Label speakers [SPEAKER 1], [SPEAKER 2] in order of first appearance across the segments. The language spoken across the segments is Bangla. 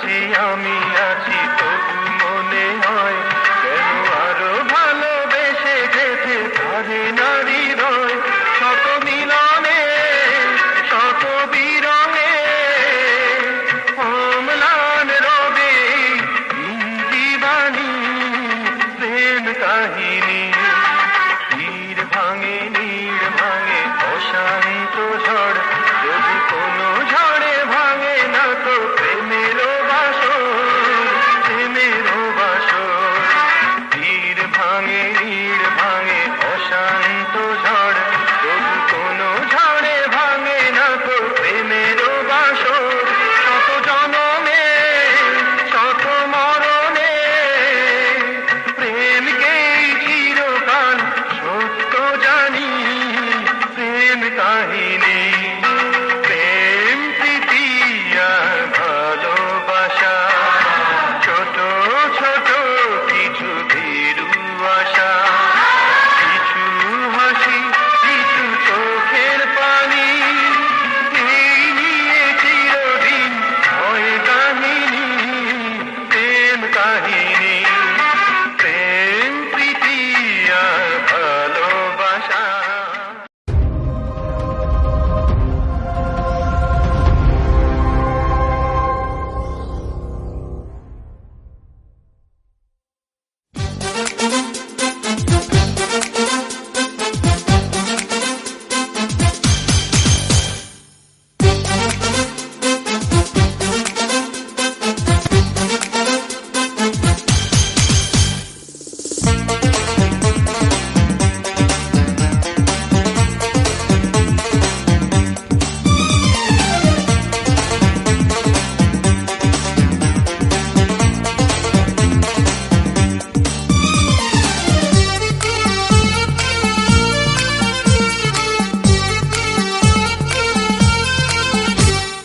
[SPEAKER 1] কাছে আমি আছি তবু মনে হয় কেন আরো ভালোবেসে যেতে পারে নারী হৃদয়। শত মিলনে শত বিরঙে অম্লান রবে জীবানী প্রেম কাহিনী। তীর ভাঙে নীড় ভাঙে অশান্ত ঝড়, যদি কোনো ঝড়ে ভাঙে না তো প্রেমেরও বাসর, প্রেমেরও বাসর। তীর ভাঙে নীড় ভাঙে অশান্ত ঝড়, যদি কোনো ঝড়ে ভাঙে না তো প্রেমেরও বাসর। শত জনমে শত মরণে প্রেমকেই চিরকাল সত্য জানি প্রেম কাহিনী। প্রেম প্রীতি আর ভালোবাসা, ছোট ছোট কিছু ভীরু আশা, কিছু হাসি কিছু চোখের পানি, এই নিয়ে চিরদিন হয় কাহিনী প্রেম কাহিনী। প্রেম প্রীতি আর ভালোবাসা।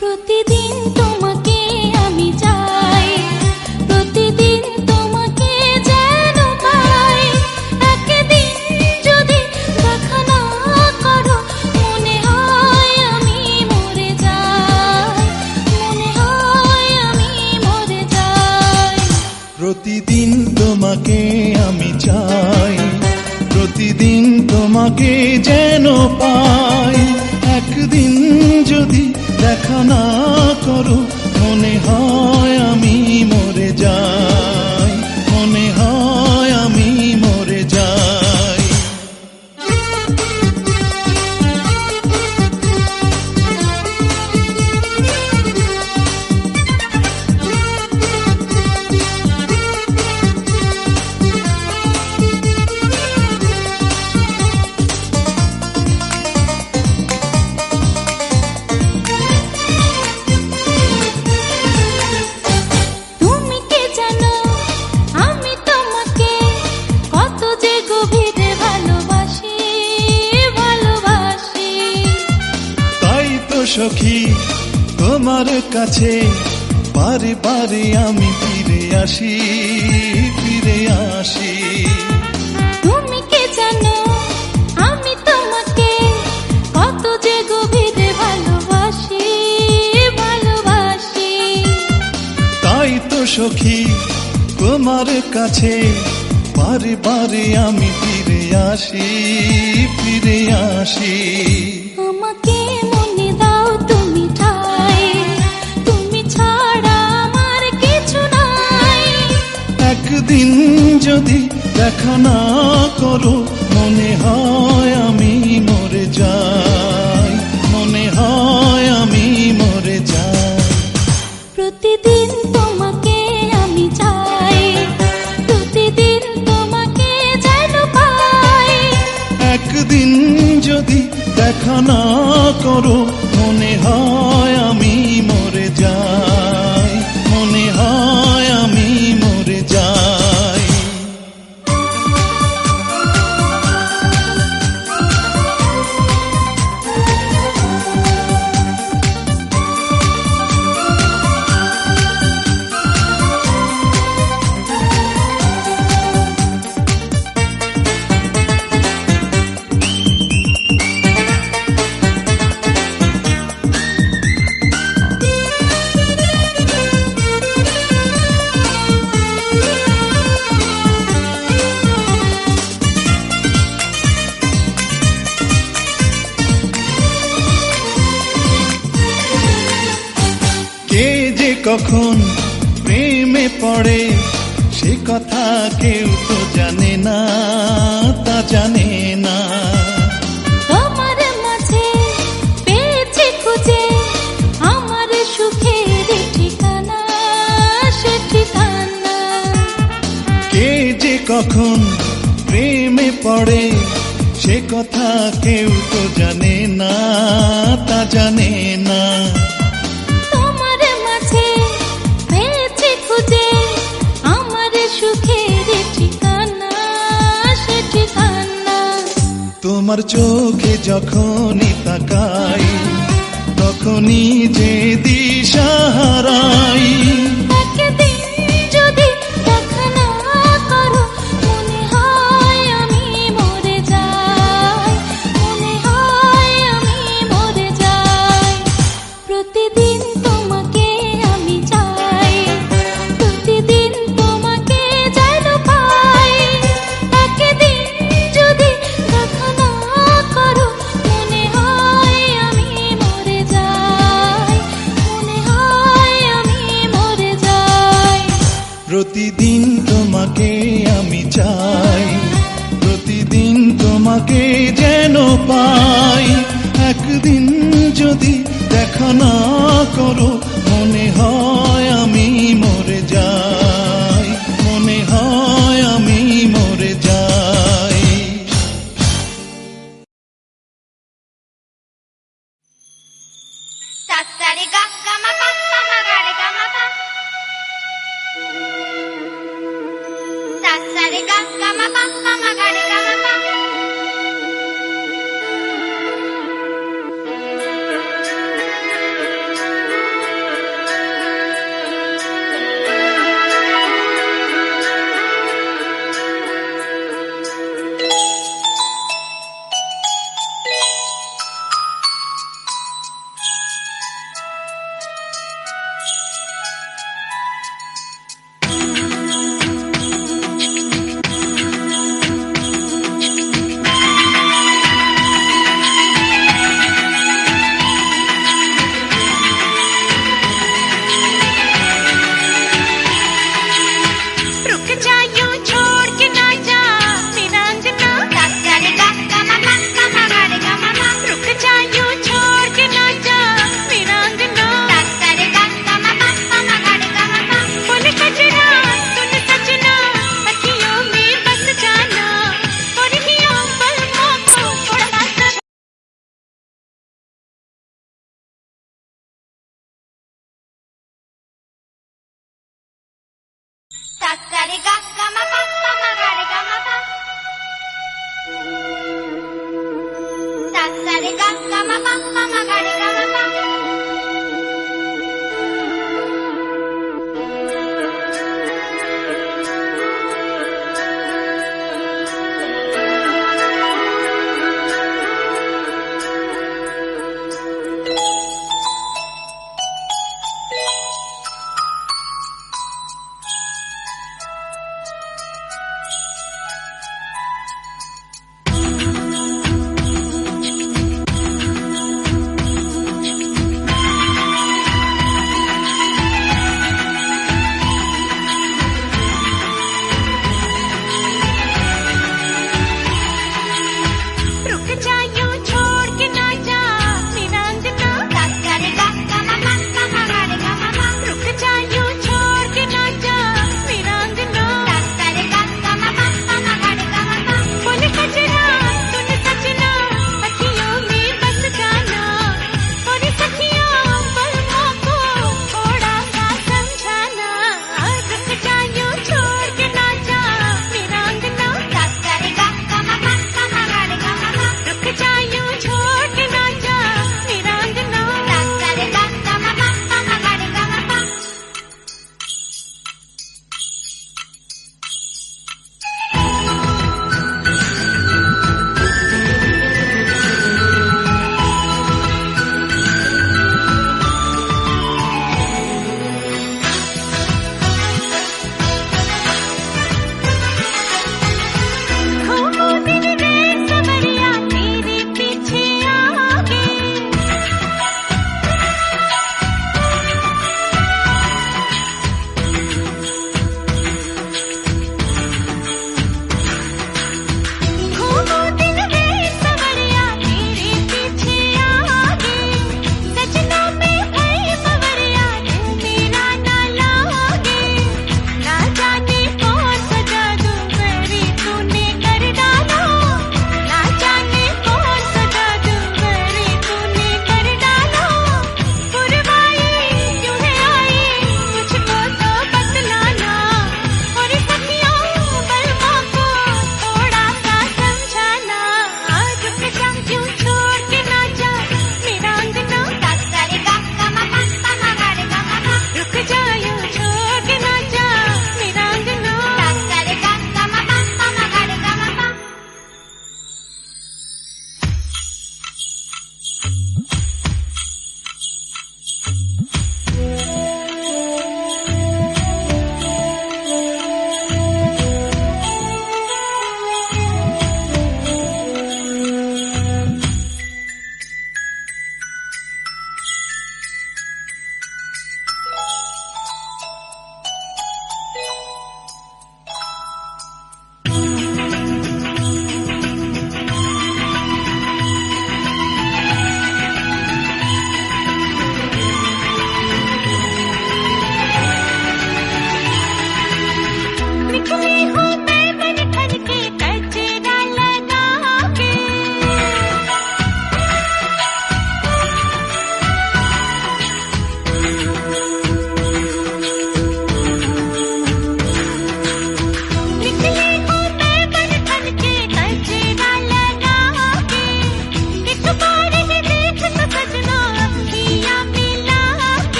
[SPEAKER 2] প্রতিদিন তোমাকে আমি চাই, প্রতিদিন তোমাকে যেন পাই। একদিন যদি দেখা না করো মনে হয় আমি মরে যাই, মনে হয় আমি মরে যাই।
[SPEAKER 3] প্রতিদিন তোমাকে আমি চাই, প্রতিদিন তোমাকে যেন পাই। একদিন যদি দেখা না করো মনে হয় আমি মরে যাই, মনে হয় আমি মরে যাই।
[SPEAKER 2] তুমি কে জানো আমি তোমাকে কত যে গভীরে ভালোবাসি, ভালোবাসি।
[SPEAKER 3] তাই তো সখী তোমার কাছে বারে বারে আমি ফিরে আসি, ফিরে আসি।
[SPEAKER 2] তুমি কে জানো আমি তোমাকে কত যে গভীরে ভালোবাসি, ভালোবাসি।
[SPEAKER 3] তাই তো সখী তোমার কাছে বারে বারে আমি ফিরে আসি, ফিরে আসি।
[SPEAKER 2] আমাকে মনে দাও তুমি ঠাই, তুমি ছাড়া আমার কিছু নাই।
[SPEAKER 3] একদিন যদি দেখা না করো মনে হয় আমি মরে যাই, মনে হয় আমি মরে যাই।
[SPEAKER 2] প্রতিদিন তোমাকে আমি চাই, প্রতিদিন তোমাকে যেন পাই।
[SPEAKER 3] একদিন যদি দেখা না করো মনে হয় আমি মরে যাই, মনে হয় আমি মরে যাই। কখন প্রেমে পড়ে সে কথা কেউ তো জানে না, তা জানে না।
[SPEAKER 2] তোমার মাঝে পেয়েছি খুঁজে আমার সুখের ঠিকানা, সে ঠিকানা।
[SPEAKER 3] কে যে কখন প্রেমে পড়ে সে কথা কেউ তো জানে না, তা জানে না।
[SPEAKER 2] তোমার মাঝে পেয়েছি খুঁজে আমার সুখের ঠিকানা, সে ঠিকানা।
[SPEAKER 3] তোমার চোখে যখনই তাকাই তখনই যে দিশা হারাই।
[SPEAKER 2] একদিন যদি দেখা না করো মনে হয় আমি মরে যাই, মনে হয় আমি মরে যাই। প্রতিদিন তোমাকে আমি চাই, প্রতিদিন তোমাকে যেন পাই। একদিন যদি দেখা না করো মনে হয় আমি মরে যাই, মনে হয় আমি মরে যাই।
[SPEAKER 3] প্রতিদিন তোমাকে আমি চাই, প্রতিদিন তোমাকে যেন পাই। একদিন যদি দেখা না করো মনে হয় আমি মরে যাই, মনে হয় আমি মরে যাই।
[SPEAKER 4] Sassari ga ga ma pa pa ma ga re ga ma pa. Sassari ga ga ma pa pa ma ga re ga ma pa. रुक जा यूं छोड़ के ना जा मेरा अंजना। सासरे गा गा मा पा पा मा गा रे गा मा पा। रुक जा यूं छोड़ के ना जा मेरा अंजना। सासरे गा गा मा पा पा मा गा रे गा मा पा। बोले सजना सुन सजना अखियों में बस जाना और हियों पलकों को थोड़ा सा। सासरे गा गा मा पा पा मा गा रे गा मा पा। सासरे गा गा मा पा पा मा गा रे गा मा पा।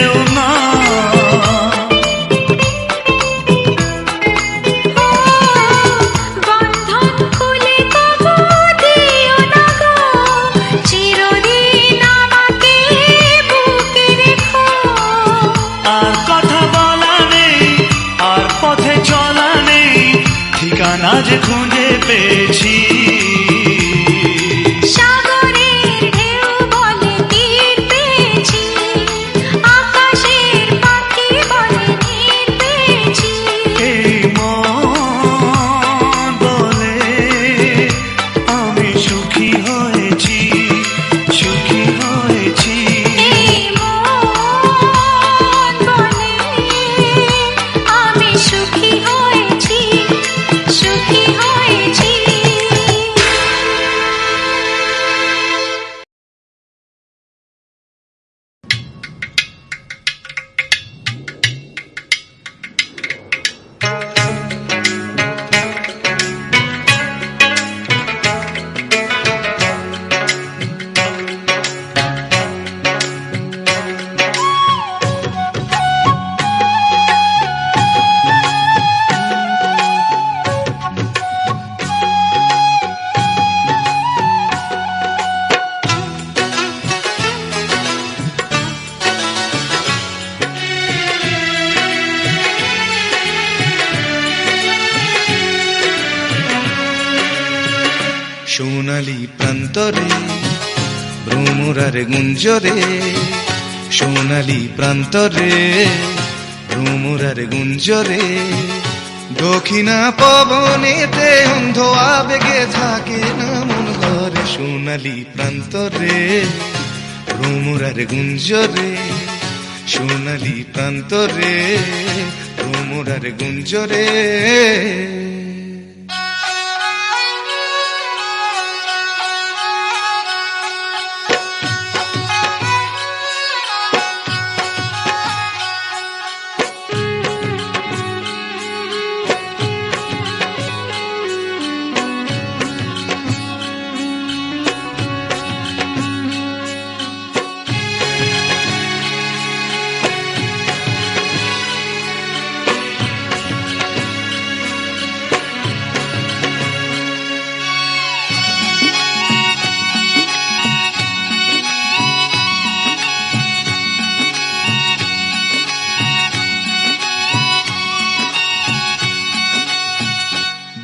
[SPEAKER 3] যেও না।
[SPEAKER 4] বন্ধন খুলে তবু দিও না গো, চিরদিন আমাকে বুকে রেখো।
[SPEAKER 3] আর কথা বলা নেই, আর পথে চলা নেই, ঠিকানা যে খুঁজে পেয়েছি।
[SPEAKER 4] সাগরের ঢেউ বলে তীর পেয়েছি, আকাশের পাখি বলে নীর পেয়েছি।
[SPEAKER 3] এই মন বলে আমি সুখী হয়েছি, সুখী হয়েছি।
[SPEAKER 4] এই মন বলে আমি সুখী হয়েছি, সুখী হয়েছি।
[SPEAKER 5] সোনালি প্রান্তরে ভ্রমরার গুঞ্জরে, সোনালি প্রান্তরে ভ্রমরার গুঞ্জরে, দক্ষিণা পবনেতে অন্ধ আবেগে থাকে না মন ঘরে। সোনালি প্রান্তরে ভ্রমরার গুঞ্জরে, সোনালি প্রান্তরে ভ্রমরার গুঞ্জরে।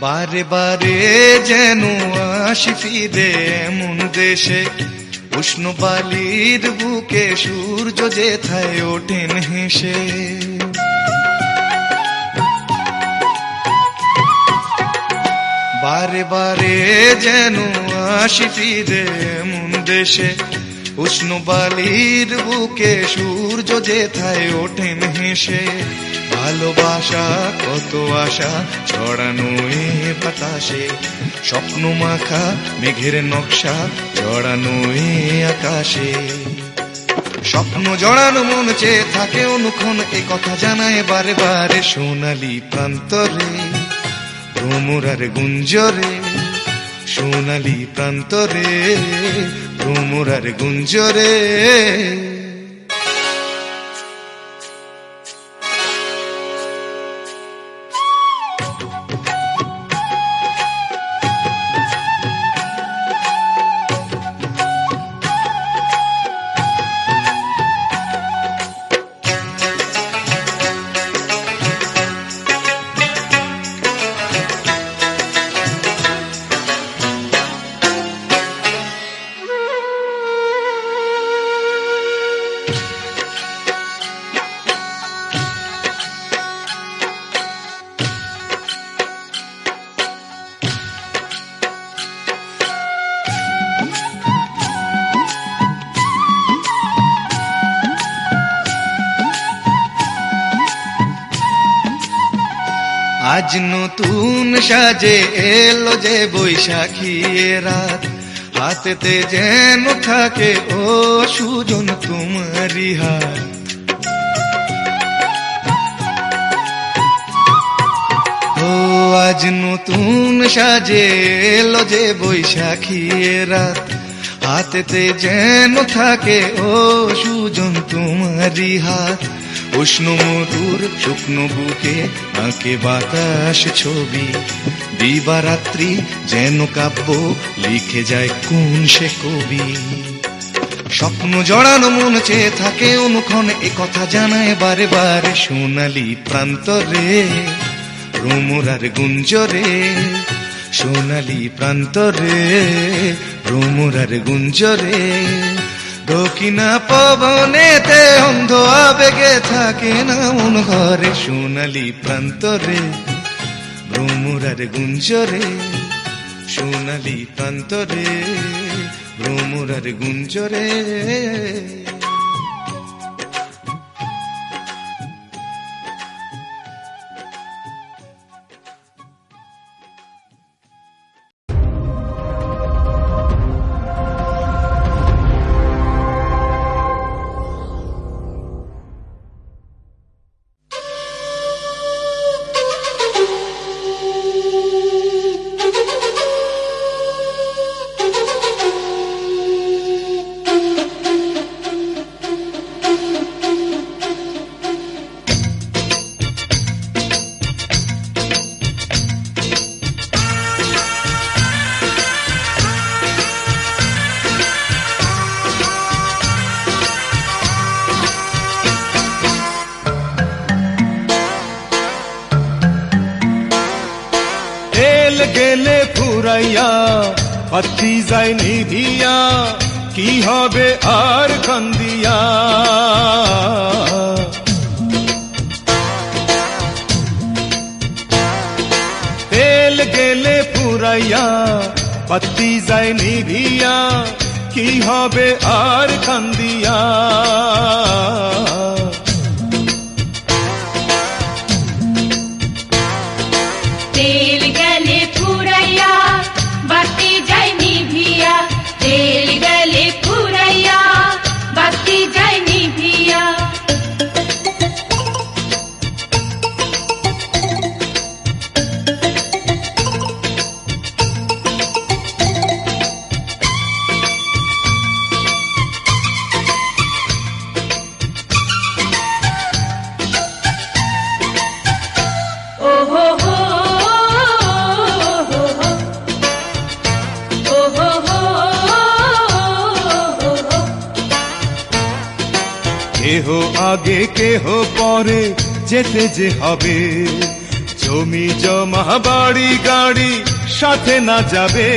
[SPEAKER 5] বারে বারে যেন আসি ফিরে এমন দেশে, উষ্ণ বালির বুকে সূর্য যেথায় ওঠেন হেসে। বারে বারে যেন আসি ফিরে এমন দেশে, উষ্ণ বালির বুকে সূর্য যেথায় ওঠেন হেসে। ভালোবাসা কত আশা ছড়ানো এ বাতাসে, স্বপ্ন মাখা মেঘের নকশা জড়ানো এ আকাশে। স্বপ্ন জড়ানো মন চেয়ে থাকে অনুক্ষণ, এ কথা জানায় বারে বারে। সোনালি প্রান্তরে ভ্রমরার গুঞ্জরে, সোনালি প্রান্তরে ভ্রমরার গুঞ্জরে। আজ নতুন সাজে এলো যে বৈশাখী রাত, হাতেতে যেন থাকে ও সুজন তোমারি হাত। ও আজ নতুন সাজে এলো যে বৈশাখী রাত, হাতেতে যেন থাকে ও সুজন তোমারই হাত। উষ্ণ মধুর শুকনো বুকে আঁকে বাতাস ছবি, দিবারাত্রি যেন কাব্য লিখে যায় কোন সে কবি। স্বপ্ন জড়ানো মন চেয়ে থাকে অনুক্ষণ, এ কথা জানায় বারে বারে সোনালি প্রান্তরে ভ্রমরার গুঞ্জরে, সোনালি প্রান্তরে ভ্রমরার গুঞ্জরে। দক্ষিণা পবনেতে অন্ধ আবেগে থাকে না মন ঘরে, সোনালি প্রান্তরে ভ্রমরার গুঞ্জরে, সোনালি প্রান্তরে ভ্রমরার গুঞ্জরে।
[SPEAKER 3] গেলে ফুরাইয়া পাতি যায় নিধিয়া, কি হবে আর কান্দিয়া। তেল গেলে ফুরাইয়া পাতি যায় নিধিয়া, কি হবে আর কান্দিয়া।
[SPEAKER 4] তেল গেলে ফুরাইয়া বাতি যায় নিভিয়া, তেল গেলে ফুরাইয়া বাতি যায় নিভিয়া। ওহো হো
[SPEAKER 3] কেহ আগে কেহ পরে যেতে যে হবে, জমি জমা বাড়ি গাড়ি সাথে না যাবে।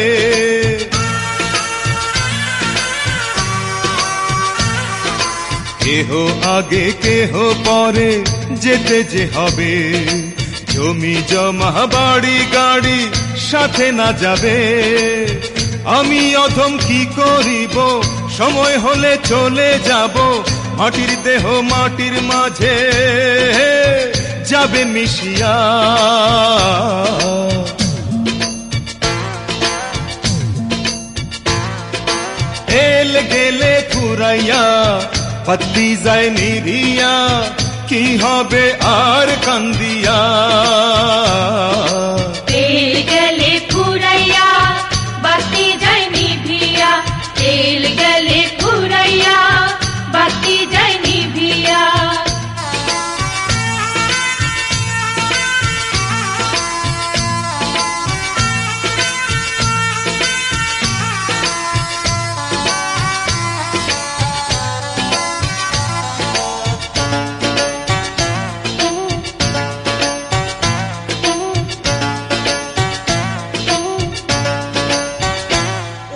[SPEAKER 3] কেহ আগে কেহ পরে যেতে যে হবে, জমি জমা বাড়ি গাড়ি সাথে না যাবে। আমি অধম কি করিব, সময় হলে চলে যাব, মাটির দেহ মাটির মাঝে যাবে মিশিয়া। তেল গেলে ফুরাইয়া পাতি যায় নিভিয়া, কি হবে আর কান্দিয়া।
[SPEAKER 4] তেল গেলে ফুরাইয়া বাতি যায় নিভিয়া, তেল গেলে ফুরাইয়া বাতি যায় নিভিয়া।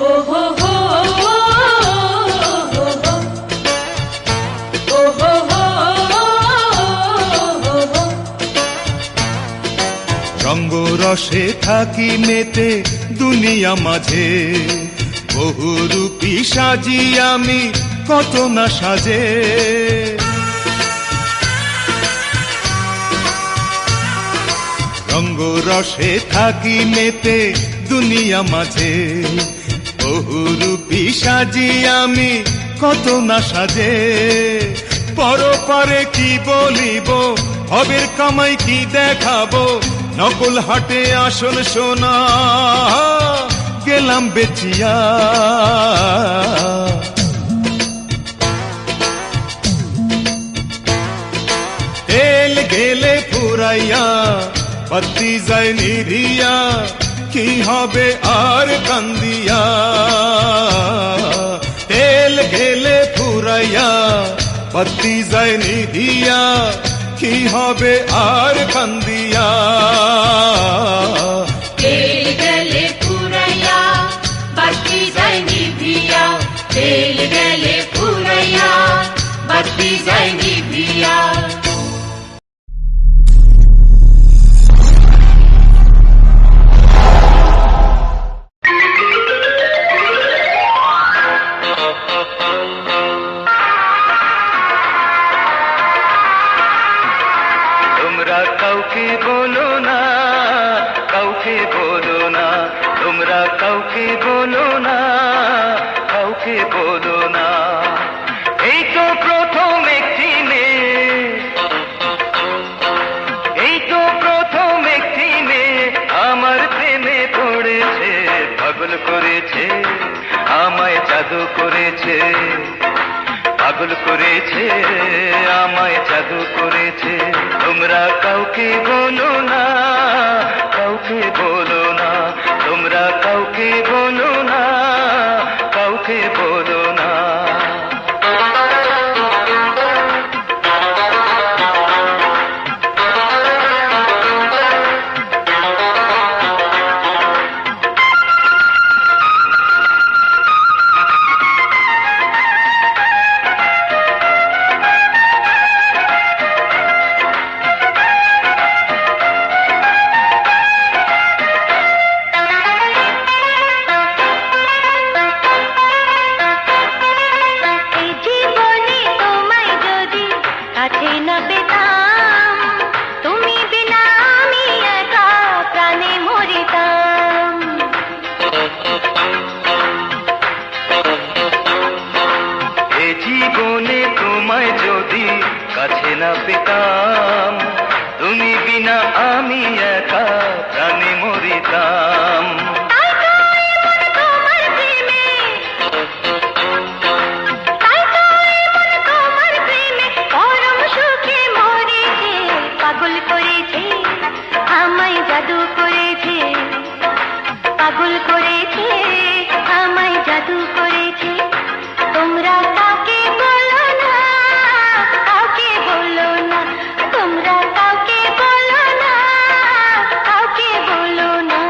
[SPEAKER 4] ওহো হো ওহো হো
[SPEAKER 3] রঙ্গ রসে থাকি মেতে দুনিয়া মাঝে, বহুরূপী সাজি আমি কত না সাজে। রঙ্গ রসে থাকি মেতে দুনিয়া মাঝে, বহুরূপী সাজি আমি কত না সাজে। পরপারে কি বলিব, হবের কামাই কি দেখাবো, নকল হাটে আসল সোনা গেলাম বেচিয়া। তেল গেলে ফুরাইয়া বাতি যায় নিভিয়া, কি হবে আর কান্দিয়া। তেল গেলে ফুরাইয়া বাতি যায় নিভিয়া, কি হবে আর কান্দিয়া।
[SPEAKER 4] তেল গেলে ফুরাইয়া বাতি যায় নিভিয়া, তেল গেলে ফুরাইয়া বাতি যায় নিভিয়া।
[SPEAKER 1] তোমরা কাউকে বলো না, কাউকে বলো না, তোমরা কাউকে বলো না, কাউকে বলো না। এই তো প্রথম একটি মেয়ে, এই তো প্রথম একটি মেয়ে আমার প্রেমে পড়েছে, পাগল করেছে, আমায় জাদু করেছে, পাগল করেছে, আমায় জাদু করেছে। তোমরা কাউকে বলো না, কাউকে বলো না, তোমরা কাউকে বলো না, কাউকে বলো না। জীবনে তোমায় যদি কাছে না পেতাম, তুমি বিনা আমি একা প্রাণে মরিতাম।
[SPEAKER 4] পাগল করেছে, আমায় জাদু করেছে, পাগল করেছে, আমায় জাদু করেছে। তোমরা কাউকে বলো না, কাউকে বলো না, তোমরা কাউকে বলো না, কাউকে বলো না।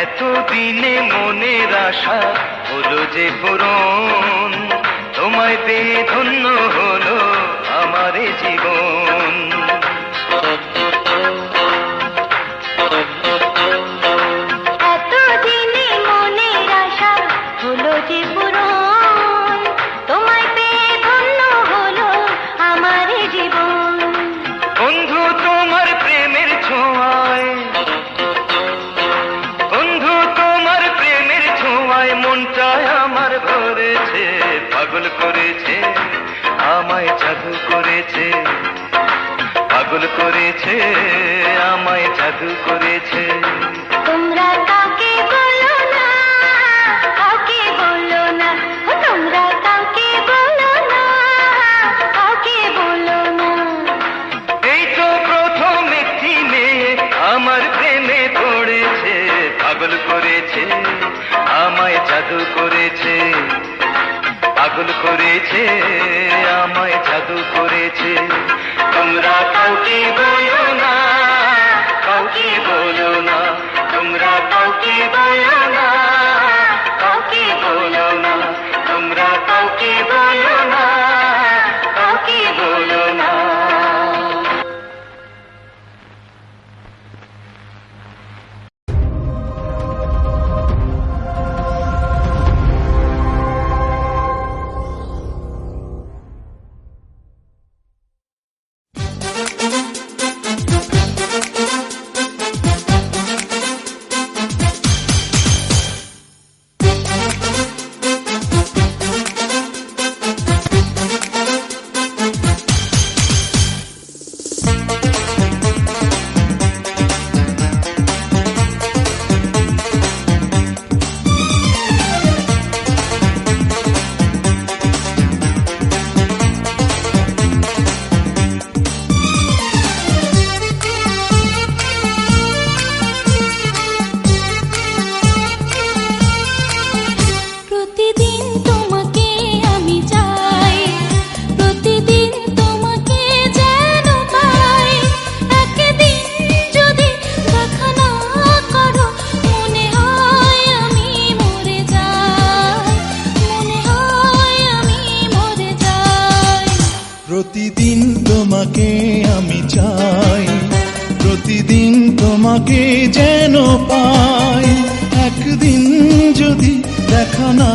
[SPEAKER 1] এতদিনে মনের আশা হলো যে পূরণ, তোমায় পেয়ে ধন্য হলো আমার জীবন।
[SPEAKER 4] এতদিনে মনের আশা হলো যে পূরণ, তোমায় পেয়ে ধন্য হলো আমার জীবন।
[SPEAKER 1] বন্ধু তোমার প্রেমের ছোঁয়ায়, বন্ধু তোমার প্রেমের ছোঁয়ায় মনটা আমার ভরেছে, পাগল করেছে, আমায় জাদু করেছে, পাগল করেছে, আমায় জাদু করেছে।
[SPEAKER 4] তোমরা কাউকে বলো না, কাউকে বলো না, তোমরা কাউকে বলো না, কাউকে বলো না।
[SPEAKER 1] এই তো প্রথম একটি মেয়ে আমার প্রেমে পড়েছে, পাগল করেছে, আমায় জাদু করেছে, পাগল করেছে, আমায় জাদু করেছে। তোমরা কাউকে বলো না, কাউকে বলো না, তোমরা কাউকে বলো না, কাউকে বলো না, তোমরা কাউকে বলো না, কাউকে বলো না।
[SPEAKER 5] তোমাকে আমি চাই, প্রতিদিন তোমাকে যেন পাই। একদিন যদি দেখা না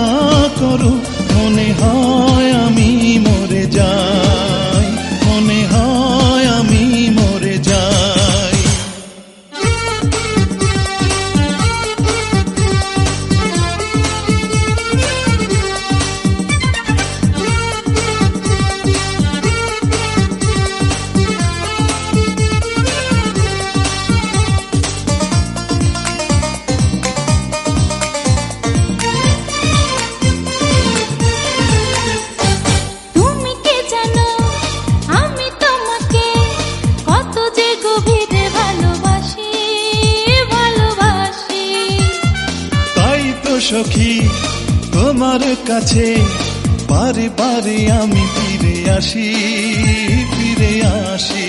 [SPEAKER 5] করো, মনে হয় আমি মরে যাই, মনে হয় আমি মরে যাই।
[SPEAKER 2] তুমি কি জানো আমি তোমাকে কত যে গভীরে ভালোবাসি, ভালোবাসি।
[SPEAKER 5] তাই তো সখী তোমার কাছে বারে বারে আমি ফিরে আসি, ফিরে আসি।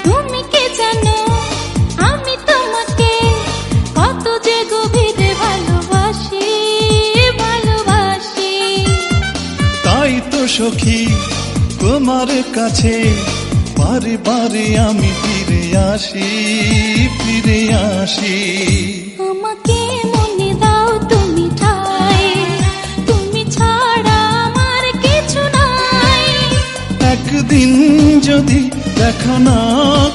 [SPEAKER 2] তুমি কি জানো আমি তোমাকে কত যে গভীরে ভালোবাসি, ভালোবাসি।
[SPEAKER 5] তাই তো সখী তোমার কাছে বারে বারে আমি ফিরে আসি, ফিরে আসি।
[SPEAKER 2] আমাকে মনে দাও তুমি ঠাই, তুমি ছাড়া আমার কিছু নাই।
[SPEAKER 5] একদিন যদি দেখা না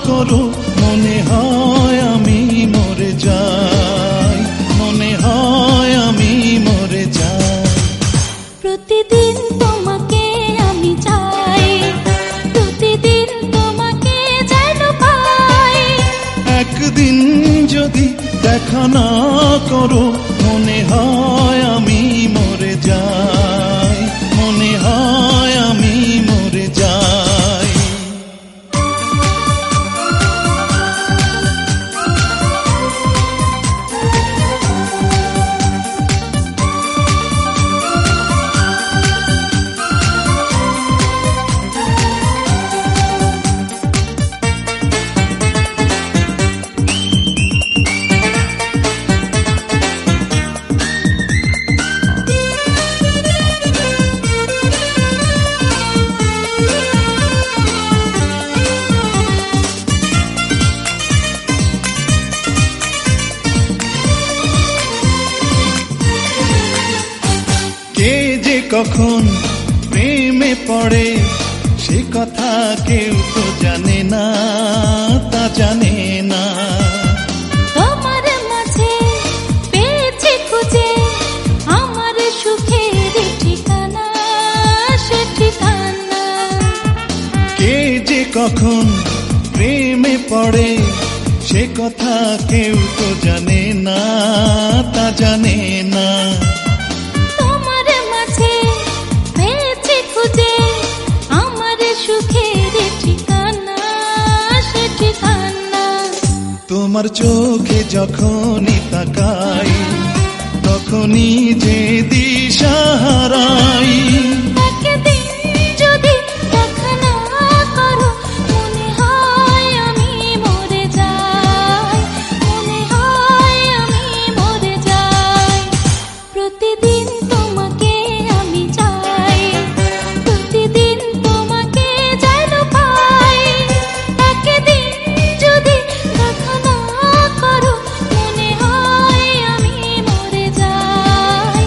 [SPEAKER 5] করো, মনে হয় আমি মরে যাই, মনে হয় আমি মরে যাই।
[SPEAKER 2] প্রতিদিন তোমাকে আমি চাই, প্রতিদিন তোমাকে যেন পাই।
[SPEAKER 5] একদিন যদি দেখা না করো, মনে হয় আমি মরে যাই, মনে হয় আমি মরে যাই। কে যে কখন প্রেমে পড়ে, সে কথা কেউ তো জানে না, তা জানে না।
[SPEAKER 2] তোমার মাঝে পেয়েছি খুঁজে আমার সুখের ঠিকানা, সে ঠিকানা।
[SPEAKER 5] কে যে কখন প্রেমে পড়ে, সে কথা কেউ তো জানে না, তা জানে না।
[SPEAKER 2] তোমার মাঝে পেয়েছি খুঁজে আমার সুখের ঠিকানা, সে ঠিকানা।
[SPEAKER 5] তোমার চোখে যখনই তাকাই, তখনই যে দিশা হারাই।
[SPEAKER 2] একদিন যদি দেখা না করো, মনে হয় আমি মরে যাই, মনে হয় আমি মরে যাই। প্রতিদিন তোমাকে আমি চাই, প্রতিদিন তোমাকে যেন পাই। একদিন যদি দেখা না করো, মনে হয় আমি মরে যাই,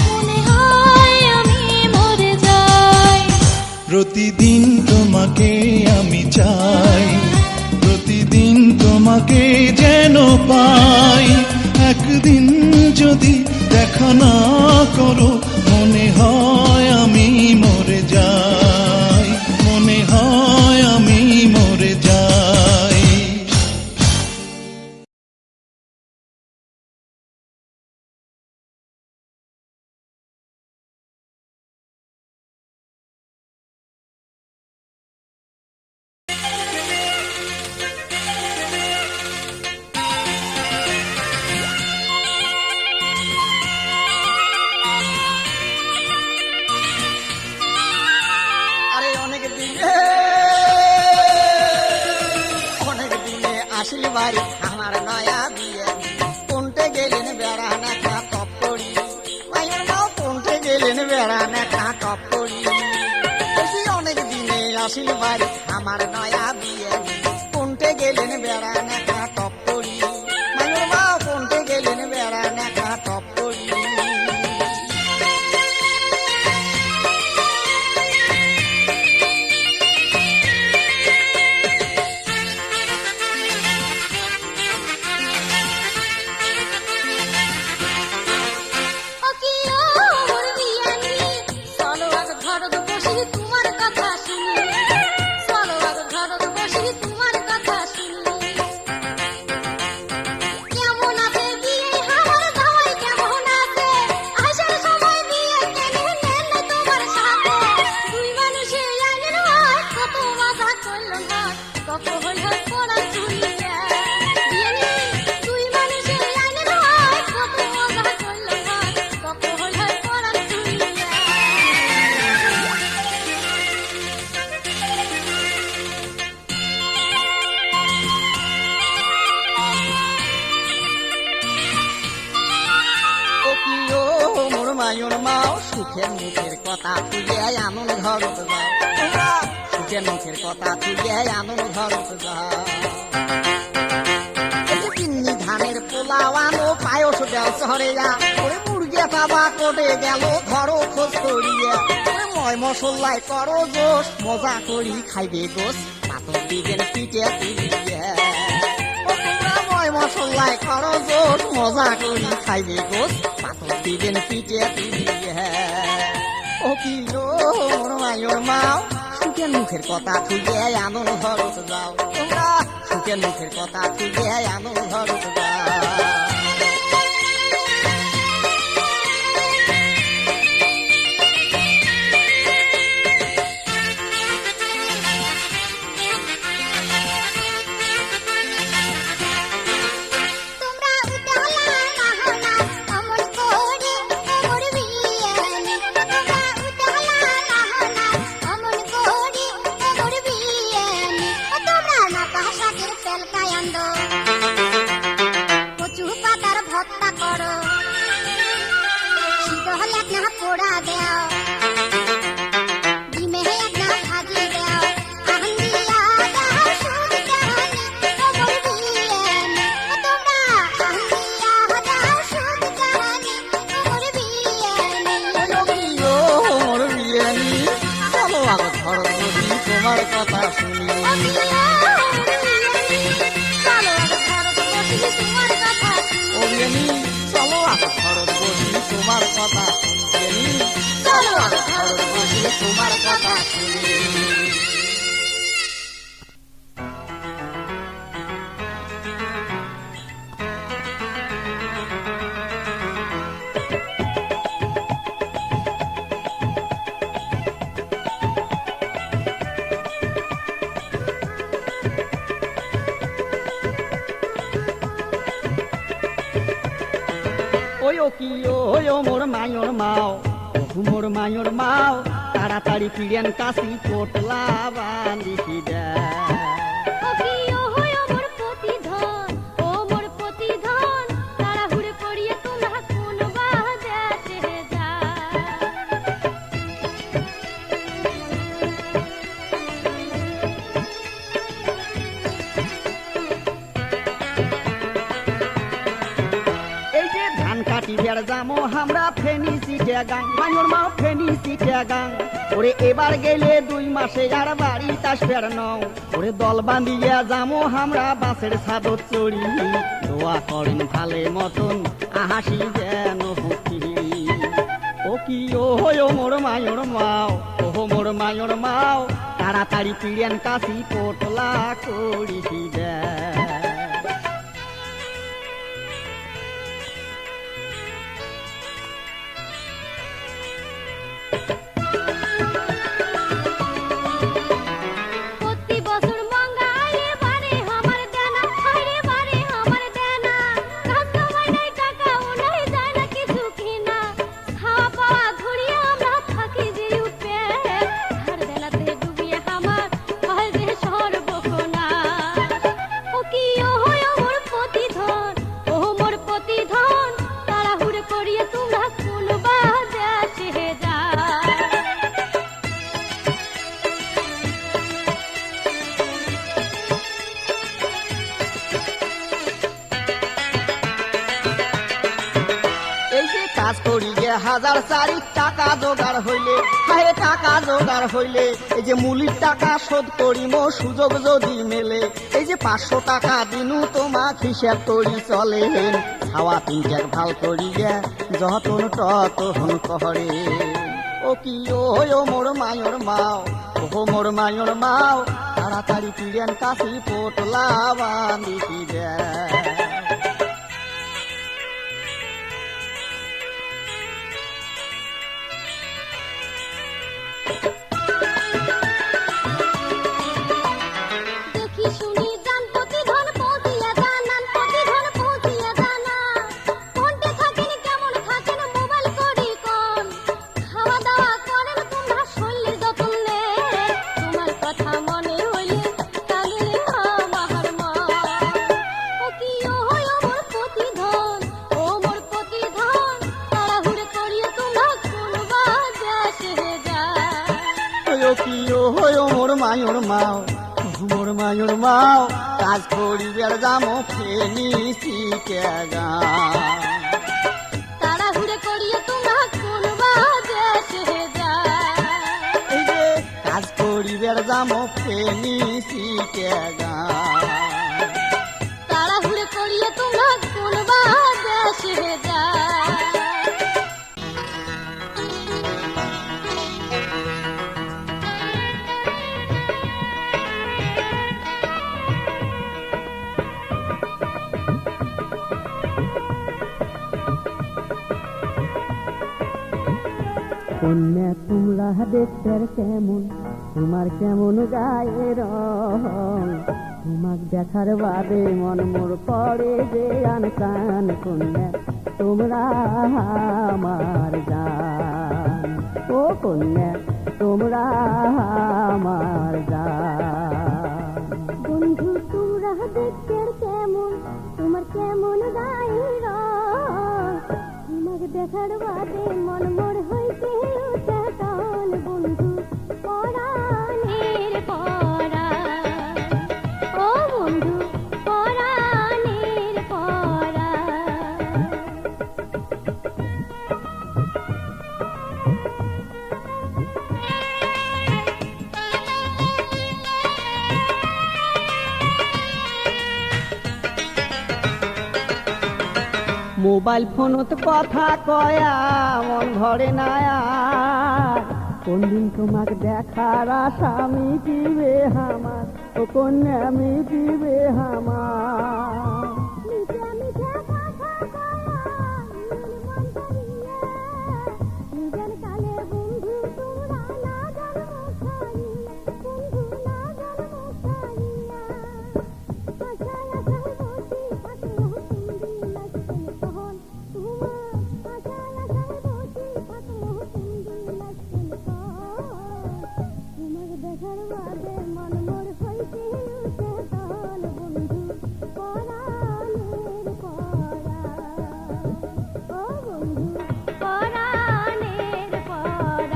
[SPEAKER 2] মনে হয় আমি মরে যাই।
[SPEAKER 5] প্রতিদিন তোমাকে আমি চাই, প্রতিদিন তোমাকে যেন পাই। একদিন যদি দেখা না করো, মনে হয় আমি মরে যাই, মনে হয় আমি মরে যাই।
[SPEAKER 6] আরে অনেক দিনে আসিল বাড়ি আমার নয়া বিয়ে, কোনটে গেলেন বেড়া নেখা টপড়ি, মায়ের মাও কোনটে গেলেন বেড়া নেখা টপড়ি। অনেক দিনে আসিল বাড়ি আমার নয়া বিয়ে কোনটে গেলেন বেড়া নেকা টপ করি মায়ুর মা কোনটে গেলেন বেড়া নেকা টপ করি
[SPEAKER 2] ও কি ও মোর বিয়ানি চলো আগ ঘরত বসি তোমার কথা শুনি চলো আগ ঘরত বসি তোমার কথা শুনি কেমন আছে বিয়ে আমার জামাই কেমন আছে আসার সময় বিয়ে কেনে নেন তোমার সাথে দুই মানুষে আইলেন হয় কত মজা করলো না কত হই হয় পড়া চুলিয়া বিয়ানি দুই মানুষে আইলেন হয় কত মজা করলো না কত হই হয় পড়া চুলিয়া
[SPEAKER 6] ও কি ও মোর মায়ুর মাও সুখের মুখের কথা তুলে আনন্দ ঘরত যাও তোমরা সুখের মুখের কথা তুলে আনন্দ ঘরত যাও এই যে তিন্নি ধানের পোলাও আনো পায়স দেও শহরেয়া ওরে মুরগিয়া তাবা কোটে গেল ধরো খোঁজ করিয়া ওরে ময় মশলাই করো জোশ মজা করি খাইবে গোস পাতর দিবেন পিঠে তুলিয়া ও তোমরা ময় মশলাই করো জোশ মজা করি খাইবে গোস পাতর দিবেন পিঠে তুলিয়া ও কি লো মোর মায়ুর মাও সুখের মুখের কথা তুলে আনন্দ ঘরত যাও তোমরা সুখের মুখের কথা তুলে আনন্দ ঘরত যাও
[SPEAKER 2] তোমরা উতালা নাহনা অমন করে মোর বিয়ানি তোমরা উতালা নাহনা অমন করে মোর বিয়ানি তোমরা না পাশাকের তেল কায়ান্দ কচু পাতার ভর্তা করো শীত হলে এক না পোড়া দেও ডিমে এক না ভাজি দেও আহন্দিয়া দাও সুদ কাহানি মোর বিয়ানি তোমরা আহন্দিয়া দাও সুদ কাহানি মোর বিয়ানি
[SPEAKER 6] ও মোর বিয়ানি চলো আগ ঘরত বসি তোমার কথা শুনি ও বিয়ানি চলো আগ ঘরত বসি তোমার কথা শুনি চলো আগ ঘরত বসি তোমার কথা শুনি
[SPEAKER 7] ওই ও কি ওই ও মোর মায়র মাও ও মোর মায়র মাও তাড়াতাড়ি পিড়েন কাশি পোটলা বান্দিছি দে
[SPEAKER 2] ও কি ও হয় মোর প্রতিধন ও মোর প্রতিধন তাড়াহুড়ো করিয়ে তোমরা কোন বাজাতে যা
[SPEAKER 7] এই যে ধান কাটি বের যামো আমরা ফেনি সিটে গাং মায়র মাও ফেনি সিটে গাং ওরে এবার গেলে 2 মাসে আর বাড়ি তাস ফের নও ওরে দল বান্ধিয়া যামো আমরা বাসের ছাদত চড়ি দোয়া করেন ভালে মতন হাসি যেন হুকি ও কি ও মোর মায়র মাও ও মোর মায়র মাও তাড়াতাড়ি পিড়েন কাশি পোটলা করিছি দে
[SPEAKER 2] প্রতি বছর মঙ্গাইলে বারে আমার দেনা হাইরে বারে আমার দেনা কাজ কামাই নাই টাকা উনাই যায় না কিছু কিনা খাওয়া পাওয়া ঘুরিয়ে আমরা থাকি যে উঠে ধার বেলাতে ডুবিয়ে আমার হয় যে সর্বনা ও কি
[SPEAKER 7] কাজ করি গে হাজার চারি টাকা জোগাড় হইলে হায় টাকা জোগাড় হইলে এই যে মূলির টাকা শোধ করিম সুযোগ যদি মেলে এই যে 500 টাকা দিনু তোমাক হিসাব করি চলেন ছাওয়া তিনটাক ভাল করি গে যতন ততন কহরে ও কি ও মোর মায়র মাও ও মোর মায়র মাও তাড়াতাড়ি পিড়েন কাশি পোটলা বাঁধি দে
[SPEAKER 2] দেখি শুনি জান প্রতিধন পৌঁছিয়া জানান প্রতিধন পৌঁছিয়া জানা কোনটে থাকেন কেমন থাকেন মোবাইল করি কোন খাওয়া দাওয়া করেন তোমরা শরীরের যত্ন নেন তোমার কথা মনে হইলে কালে আমার মা ও কি ও মোর প্রতিধন তাড়াহুড়ো করিয়া তোমরা কোন বাজে যায়
[SPEAKER 7] ও কি ও মোর মায়র মাও মোর মায়র মাও কাজ করিবার যামো ফেনি শিখে গা
[SPEAKER 2] তাড়াহুড়ো করিয়া তোমরা কোন বাজে যায়
[SPEAKER 7] এই যে কাজ করিবার যামো ফেনি শিখে গা
[SPEAKER 2] তাড়াহুড়ো করিয়া তোমরা কোন বাজে যায়
[SPEAKER 7] কন্যা তোমরা দেখতে কেমন তোমার কেমন গায়ে রং তোমাক দেখার বাদে মন মোর করে যে আনকান কন্যা তোমরা আমার জান ও কন্যা তোমরা আমার জান
[SPEAKER 2] বন্ধু তোমরা দেখতে কেমন তোমার কেমন গায়ে রং তোমাকে দেখার বাদে মন মোর হইতে উচ্চাটন বন্ধু পরাণের পরাণ ও বন্ধু পরাণের পরাণ
[SPEAKER 7] মোবাইল ফোনত কথা কয়া মন ভরে না আর কোন দিন তোমাক দেখার আশা মিটিবে আমার ও কন্যা মিটিবে আমার
[SPEAKER 2] মিঠা মিঠা কথা কয়া মন ভরিয়া নিজের কালে বন্ধু তোমরা না জানো খাইয়া বন্ধু না জানো খাইয়া আশায় আশায় বসি থাকো তুমি লাগছে কখন তোমার আশায় আশায় বসি থাকো তুমি লাগছে কখন তোমার দেখার বাদে মন মোর হইতে উঠে তল বন্ধু পরাণের পরাণ ও বন্ধু পরাণের পরাণ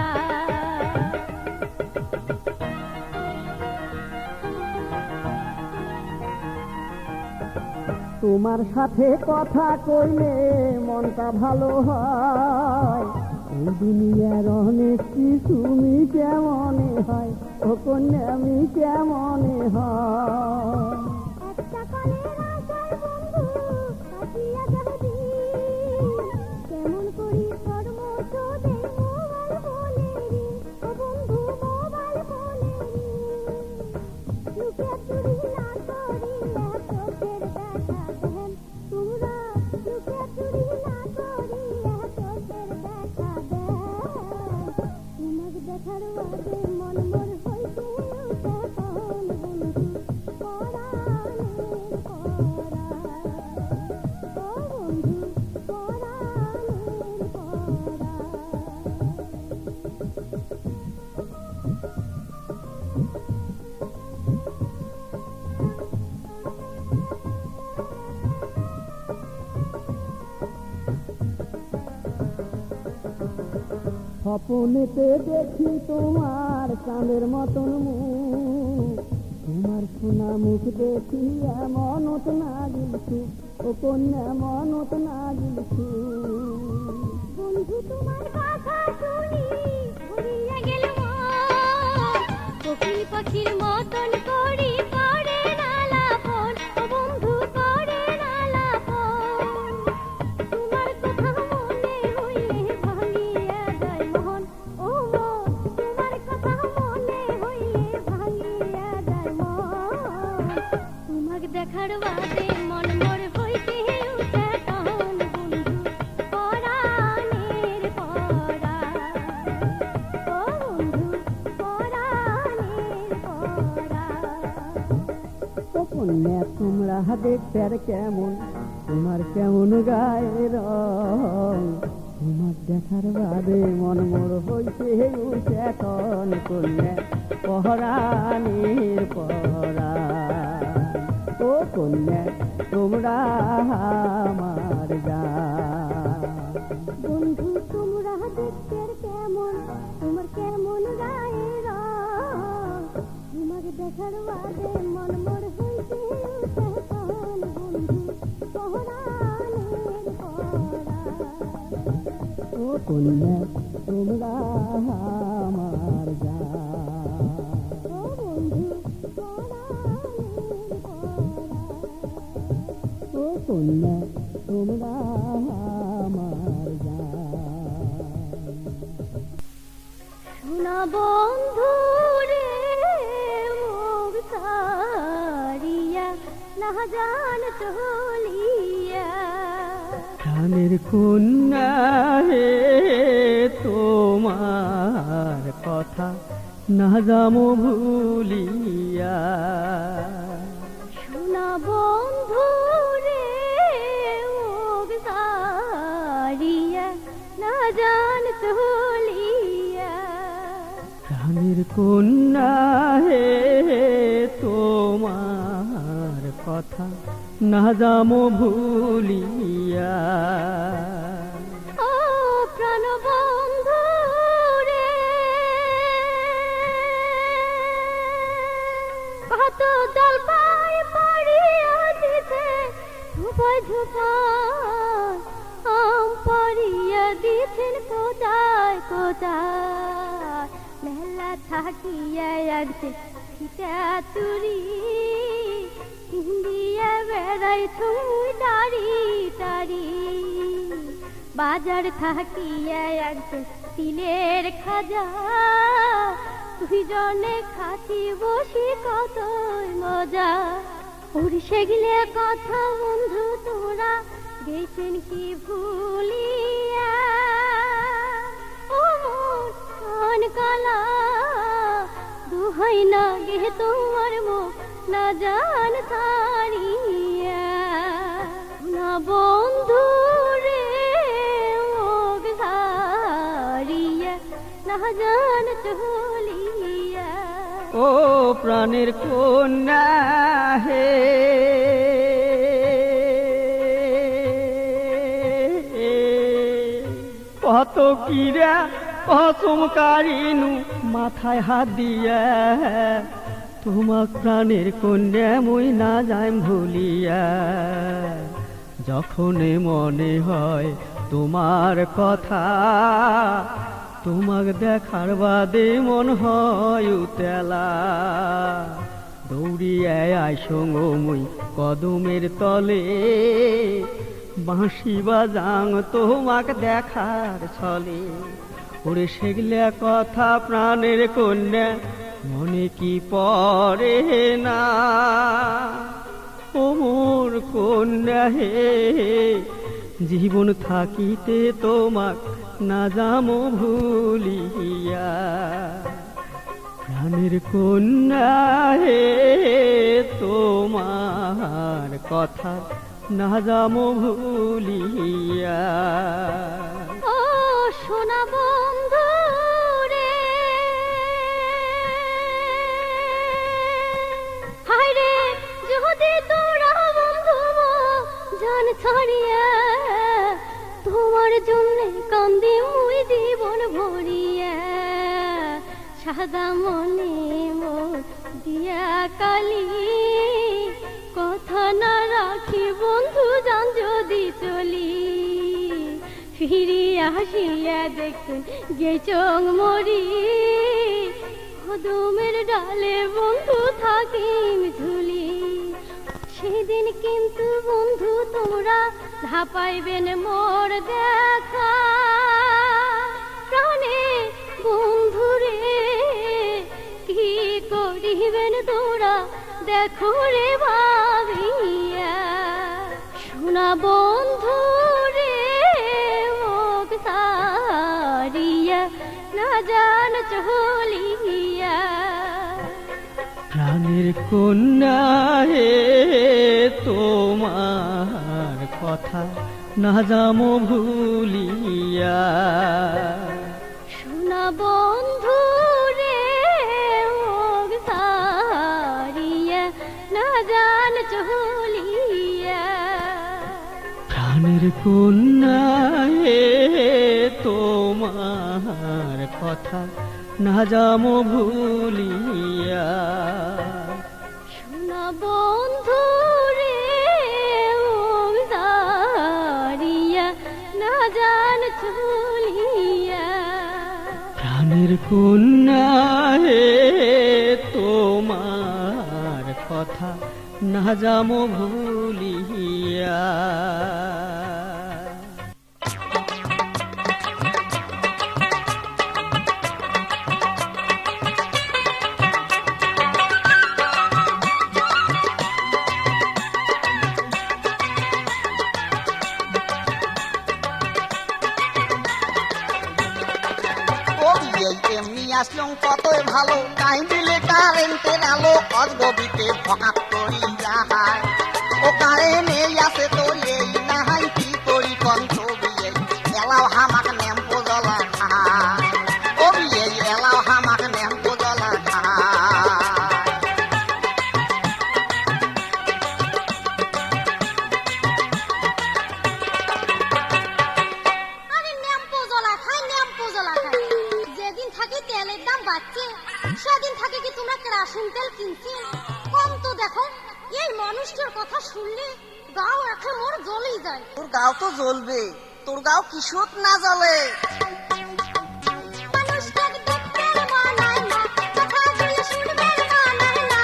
[SPEAKER 7] তোমার সাথে কথা কইলে মনটা ভালো হয় এই দুনিয়ার অনেক কিছু মিটে মনে হয় ও কন্যা মিটে মনে হয়
[SPEAKER 2] একটা কালের আশায় বন্ধু কাটিয়া যাবে দিন কেমন করি কর্ম তোদের মোবাইল ফোনে ও বন্ধু মোবাইল ফোনে লুকিয়ে চুরি না করি চোখের দেখা দেন তোমরা লুকিয়ে চুরি না করি চোখের দেখা দেন তোমাকে দেখার বাদে মন মোর হইতে উঠে তখন বন্ধু পরাণের পরাণ ও বন্ধু পরাণের
[SPEAKER 7] স্বপ্নেতে দেখি তোমার চাঁদের মতন মুখ তোমার সোনা মুখ দেখি এমনত না গিলছু ও কন্যা মনত না গিলছু
[SPEAKER 2] বন্ধু তোমার কথা শুনি ভরিয়া গেল মন। কোকিল পাখির মতন করি করে নালাপন, ও বন্ধু করে নালাপন। তোমার কথা মনে হইলে ভাঙিয়া যায় মন, ও মন। তোমার কথা মনে হইলে ভাঙিয়া যায় মন। তোমাকে দেখার বাদে মন মোর হইতে উঠে টান, বন্ধু পরাণের পরাণ, ও বন্ধু পরাণের পরাণ।
[SPEAKER 7] ও কন্যা তোমরা দেখতে আর কেমন, তোমার কেমন গায়ে রং। তোমার দেখার বাদে মন মোর হইতে উঠে এখন কন্যা পহরানির পরাণ। ও কন্যা তোমরা আমার জান।
[SPEAKER 2] বন্ধু তোমরা দেখতে আর কেমন, তোমার কেমন গায়ে রং। তোমাকে দেখার বাদে মন মোর হইতে উঠে টান, বন্ধু পরাণের পরাণ।
[SPEAKER 7] ও কন্যা তোমরা আমার জান।
[SPEAKER 2] ও বন্ধু পরাণের পরাণ।
[SPEAKER 7] ও কন্যা তোমরা আমার জান।
[SPEAKER 2] শোনা বন্ধু রে মুখ সারিয়া না জান চলিয়া।
[SPEAKER 7] প্রাণের কন্যা হে তোমার কথা না যামো ভুলিয়া।
[SPEAKER 2] শোনা বন্ধু রে মুখ সারিয়া না জান চলিয়া।
[SPEAKER 7] প্রাণের কন্যা হে তোমার কথা না যামো ভুলিয়া।
[SPEAKER 2] ও প্রাণ বন্ধু রে কত জলপাই পড়িয়া দিতে ঝুপাই ঝুপাই আম পড়িয়া দিতেন কোথায় কোথায়। মেলা থাকিয়া আসছে ফিটা চুরি হিন্দিয়া বেড়াই তুমি দাড়ি টাড়ি। বাজার থাকিয়া আসছে তিলের খাজা, তুই জনে খাতি বসি কত মজা। ওরে সেগুলো কথা বন্ধু তোরা গেছেন কি ভুলিয়া। ও মন কান কালা দুহাই না গে তোমার মুখ না জান সারিয়া। না বন্ধু রে মুখ সারিয়া না জান চলিয়া।
[SPEAKER 7] ও প্রাণের কন্যা হে কত কিরা কসম কারিনু মাথায় হাত দিয়া। তোমার প্রাণের কন্যা মুই না যাইম ভুলিয়া। যখন মনে হয় তোমার কথা, তোমাক দেখার বাদে মন হয় উতেলা। দৌড়িয়ে আইসঙ্গ মুই কদমের তলে, বাঁশি বাজাং তোমাক দেখার ছলে। ওরে সেগুলা কথা প্রাণের কন্যা মনে কি পড়ে না। ও মোর কন্যা হে জীবন থাকিতে তোমাক না যামো ভুলিয়া। প্রাণের কন্যা হে তোমার কথা না যামো ভুলিয়া।
[SPEAKER 2] ও সোনা বন্ধু রে হায় রে যদি তোরা বন্ধু জান ছাড়িয়া, তোমার জন্য কান্দি মুই জীবন ভরিয়া। সাদা মনে মোর দিয়া কালি কথা না রাখি বন্ধু জান যদি চলি। ফিরিয়া আসিয়া দেখুন গেচং মরি কদমের ডালে বন্ধু থাকিম ঝুলি সেদিন কিন্তু বন্ধু তোমরা ধাপাইবেন মোর দেখা প্রাণে বন্ধুরে কি করিবেন তোরা দেখো রে ভাবিয়া শোনা বন্ধু রে মুখ সারিয়া না জান চলিয়া
[SPEAKER 7] প্রাণের কন্যা হে তোমার কথা না যামো ভুলিয়া
[SPEAKER 2] শোনা বন্ধু রে মুখ সারিয়া না জান চলিয়া
[SPEAKER 7] প্রাণের কন্যা হে তোমার কথা না যামো ভুলিয়া
[SPEAKER 2] শোনা বন্ধু রে মুখ সারিয়া না জান চলিয়া
[SPEAKER 7] প্রাণের কন্যা হে তোমার কথা না যামো ভুলিয়া
[SPEAKER 6] ও বিয়ে এমনি আসলাম কতই ভালো টাইম দিলে কারেন্টের আলো অজগবিতে ভকাত করি যাহাই ও কারেন্টে আছে তো এই নাহাই কি করি কন্ত বিয়ে এলাও হামাক নেম্পো জ্বলা খায় ও বিয়ে এলাও হামাক নেম্পো জ্বলা খায়
[SPEAKER 2] আরে ন্যাম্পো জ্বলা খাই যেদিন থাকি তেলের দাম বাড়ছে সেদিন থাকি কি তোমরা কেরাসিন তেল কিনছে কম তো দেখো এই মানুষটার কথা শুনলে গাও একে মোর জ্বলেই যায়
[SPEAKER 6] তোর গাও তো জ্বলবে তোর গাও কিশোর না জ্বলে
[SPEAKER 2] মানুষটাকে দেখতে মানায় না কথা বলে শুনবে মানায় না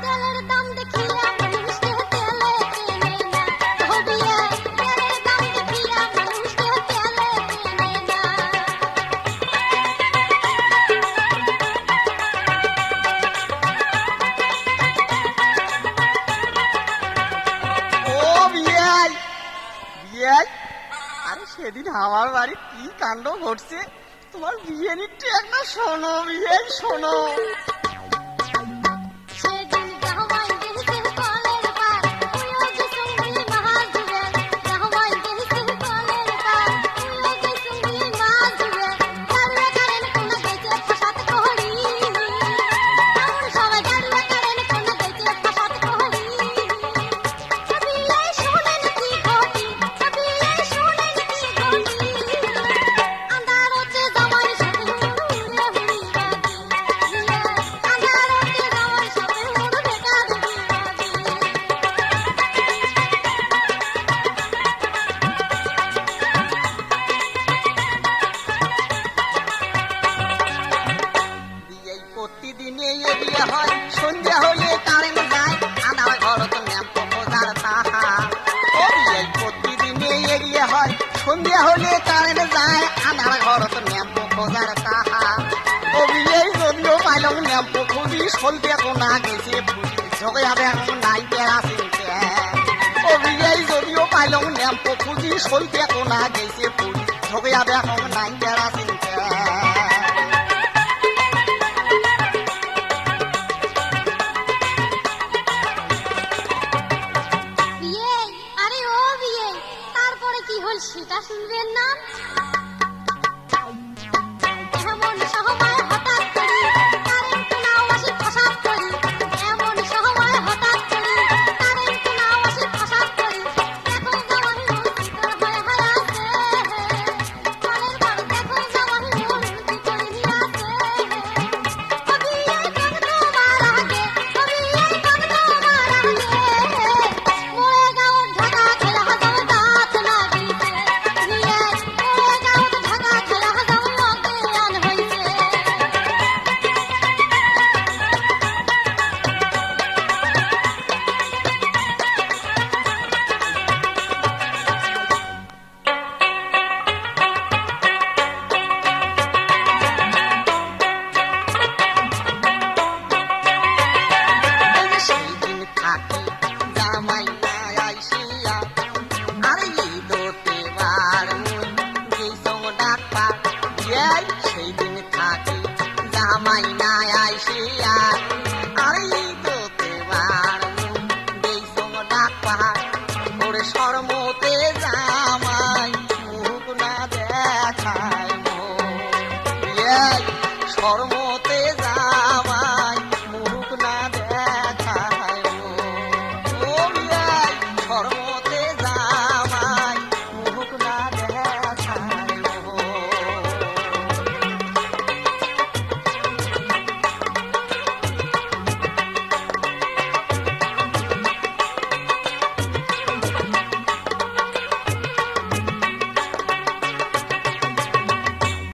[SPEAKER 2] তেলের দাম দেখিয়া মানুষকে তেলে কেনে না হবিয়া তেলের দাম দেখিয়া মানুষকে তেলে কেনে না
[SPEAKER 6] ও বিয়াই বিয়াই আরে সেদিন আমার বাড়ি কি কাণ্ড ঘটছে তোমার বিয়ানিটা একটা শোনো বিয়াই শোনো
[SPEAKER 2] সেদিন জামাই দেশে কলের পার তুইও যে সঙ্গী মাছ ধরে জামাই দেশে কলের পার তুইও যে সঙ্গী মাছ ধরে গাড়ুয়া কারেন কোনা গেছে ফাসাত করি আমরা সবাই গাড়ুয়া কারেন কোনা গেছে ফাসাত করি সবিলে শুনেন কি ঘটি সবিলে শুনেন কি ঘটি আন্ধার হচ্ছে জামাই সাথে হুড়ে হুড়ি বাজি আন্ধার হচ্ছে জামাই সাথে হুড়ে বেকা দেখি বাজি
[SPEAKER 6] বিয়াই প্রতিদিনে এ বিয়ে হয় সন্ধ্যা হলে কারেন্ট যায় আনার ঘর তো ন্যাম্প খোঁজার তাহার ও বিয়াই প্রতিদিনে এ বিয়ে হয় সন্ধ্যা হলে কারেন্ট যায় আনার ঘর তো ন্যাম্প খোঁজার তাহার ও বিয়াই যদিও পাইলাম ন্যাম্প খুঁজি সলতে কোনা গেছে ফুলি ঝগে হবে এখন নাই বেড়া চিনতে ও বিয়াই যদিও পাইলাম ন্যাম্প খুঁজি সলতে কোনা গেছে ফুলি ঝগে হবে এখন নাই বেড়া চিনতে